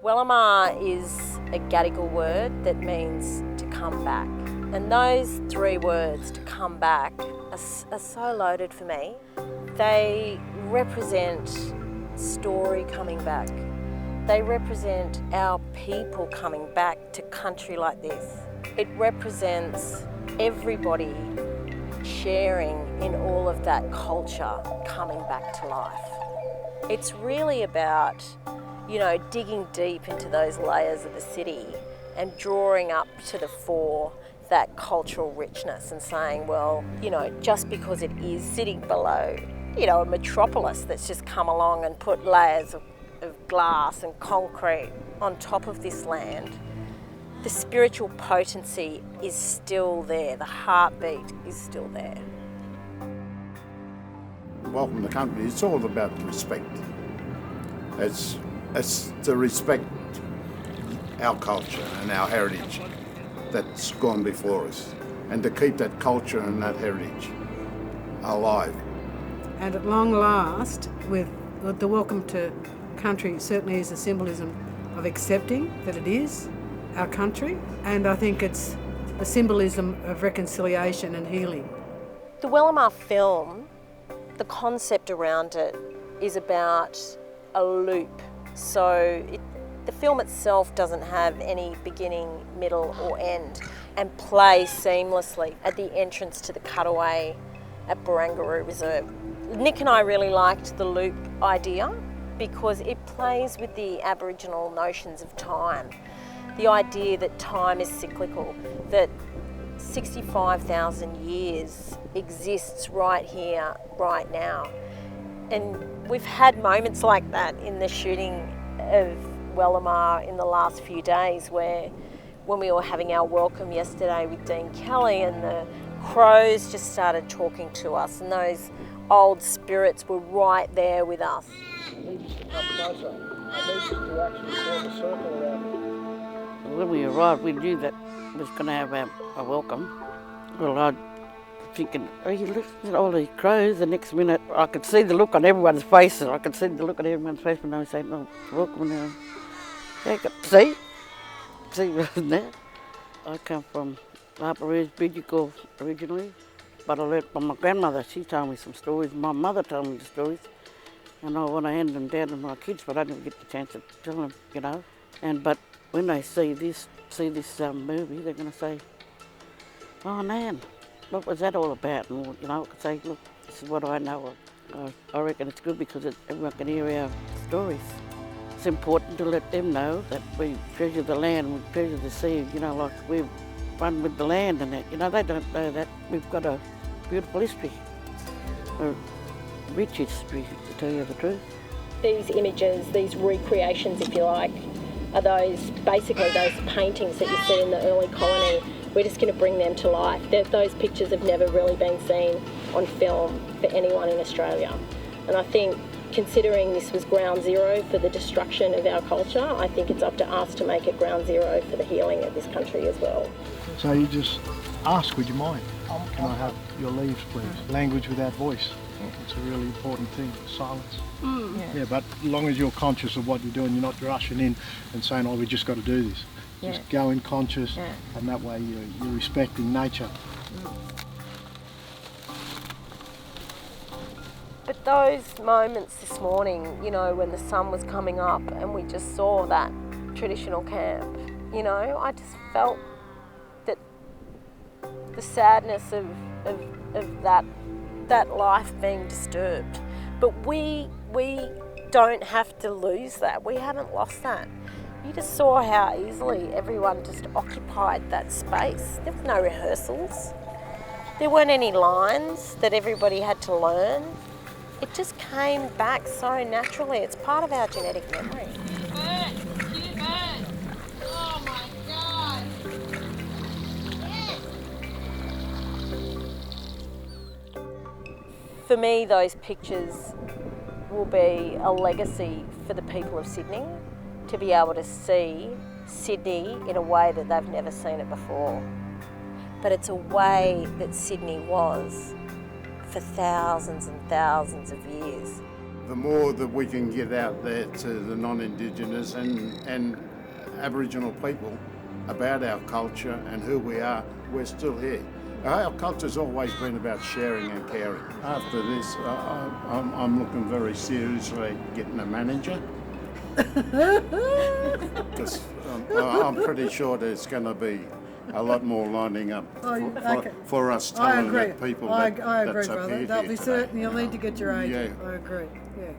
Wellama is a Gadigal word that means to come back. And those 3 words, to come back, are so loaded for me. They represent story coming back. They represent our people coming back to country like this. It represents everybody sharing in all of that culture coming back to life. It's really about, digging deep into those layers of the city and drawing up to the fore that cultural richness and saying, well, just because it is sitting below, a metropolis that's just come along and put layers of glass and concrete on top of this land, the spiritual potency is still there, the heartbeat is still there. Welcome to country, it's all about respect. It's to respect our culture and our heritage that's gone before us, and to keep that culture and that heritage alive. And at long last, with the welcome to country certainly is a symbolism of accepting that it is our country, and I think it's a symbolism of reconciliation and healing. The Wellama film, the concept around it is about a loop. So the film itself doesn't have any beginning, middle or end, and plays seamlessly at the entrance to the Cutaway at Barangaroo Reserve. Nick and I really liked the loop idea because it plays with the Aboriginal notions of time. The idea that time is cyclical, that 65,000 years exists right here, right now. And we've had moments like that in the shooting of Wellama in the last few days, where when we were having our welcome yesterday with Dean Kelly and the crows just started talking to us, and those old spirits were right there with us. I need us to come closer. I need us to actually form a circle around it. When we arrived, we knew that we was going to have a welcome. Well, I was thinking, oh, you look at all these crows. The next minute, I could see the look on everyone's face. I could see the look on everyone's face when they were saying, oh, welcome. And see, wasn't that? I come from Lachajczak originally, but I learnt from my grandmother. She told me some stories. My mother told me the stories, and I want to hand them down to my kids, but I didn't get the chance to tell them, But when they see this movie, they're going to say, oh, Nan, what was that all about? And, I could say, look, this is what I know. I reckon it's good because everyone can hear our stories. It's important to let them know that we treasure the land, we treasure the sea, like we run with the land and that. They don't know that we've got a beautiful history, a rich history, to tell you the truth. These images, these recreations, if you like, are basically those paintings that you see in the early colony. We're just going to bring them to life. Those pictures have never really been seen on film for anyone in Australia. And I think, considering this was ground zero for the destruction of our culture, I think it's up to us to make it ground zero for the healing of this country as well. So you just ask, would you mind? Can I have your leaves, please? Language without voice. It's a really important thing, silence. Yeah, but as long as you're conscious of what you're doing, you're not rushing in and saying, oh, we just got to do this. Just go in conscious, and that way you're respecting nature. But those moments this morning, when the sun was coming up and we just saw that traditional camp, I just felt that the sadness of that life being disturbed. But we don't have to lose that. We haven't lost that. You just saw how easily everyone just occupied that space. There was no rehearsals. There weren't any lines that everybody had to learn. It just came back so naturally. It's part of our genetic memory. Oh my God! For me, those pictures will be a legacy for the people of Sydney, to be able to see Sydney in a way that they've never seen it before. But it's a way that Sydney was for thousands and thousands of years. the more that we can get out there to the non-Indigenous and Aboriginal people about our culture and who we are, we're still here. Our culture's always been about sharing and caring. After this, I'm looking very seriously at getting a manager. Because I'm pretty sure there's going to be a lot more lining up for us telling the people I agree, that's up brother. here They'll be today, certain you'll you know. need to get your agent. Yeah. I agree. Yeah.